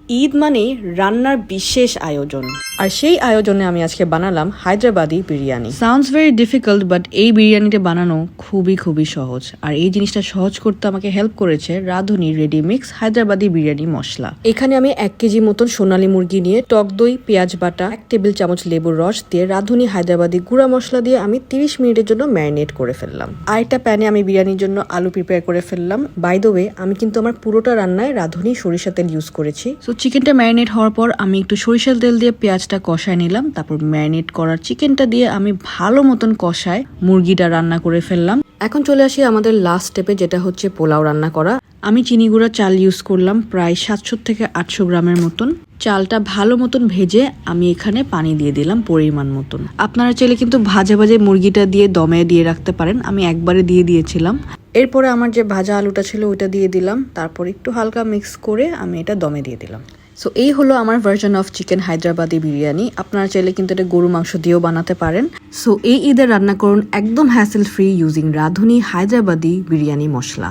ঈদ মানেই রান্নার বিশেষ আয়োজন, আর সেই আয়োজনে আমি আজকে বানালাম Hyderabadi biryani. Sounds very difficult, but এই বিরিয়ানিটা বানানো খুবই সহজ। আর এই জিনিসটা সহজ করতে আমাকে হেল্প করেছে রাঁধুনি রেডি মিক্স হায়দ্রাবাদি বিরিয়ানি মশলা। এখানে আমি 1 কেজি মতন সোনালী মুরগি নিয়ে টক দই, পেঁয়াজ বাটা, 1 টেবিল চামচ লেবুর রস দিয়ে রাঁধুনি হায়দ্রাবাদি গুঁড়া মশলা দিয়ে আমি 30 মিনিটের জন্য ম্যারিনেট করে ফেললাম। আর একটা প্যানে আমি বিরিয়ানির জন্য আলু প্রিপেয়ার করে ফেললাম। বাই দ্য ওয়ে, আমি কিন্তু আমার পুরোটা রান্নায় রাঁধুনি সরিষা তেল ইউজ করেছি। সো চিকেনটা ম্যারিনেট হওয়ার পর আমি একটু সরিষার তেল দিয়ে পেঁয়াজটা কষায় নিলাম। তারপর ম্যারিনেট করার চিকেনটা দিয়ে আমি ভালো মতন কষায় মুরগিটা রান্না করে ফেললাম। এখন চলে আসি আমাদের লাস্ট স্টেপে, যেটা হচ্ছে পোলাও রান্না করা। আমি চিনি গুঁড়া চাল ইউজ করলাম প্রায় 700 থেকে 800 গ্রামের মতন। চালটা ভালো মতন ভেজে আমি এখানে পানি দিয়ে দিলাম পরিমাণ মতন। আপনারা চাইলে কিন্তু ভাজে মুরগিটা দিয়ে দমে দিয়ে রাখতে পারেন, আমি একবারে দিয়ে দিয়েছিলাম। এরপরে আমার যে ভাজা আলুটা ছিল ওইটা দিয়ে দিলাম, তারপর একটু হালকা মিক্স করে আমি এটা দমে দিয়ে দিলাম। সো এই হলো আমার version of chicken Hyderabadi biryani. আপনারা চাইলে কিন্তু এটা গরু মাংস দিয়েও বানাতে পারেন। সো এই ঈদে রান্না করুন একদম হ্যাসেল ফ্রি ইউজিং রাঁধুনি হায়দ্রাবাদি বিরিয়ানি মশলা।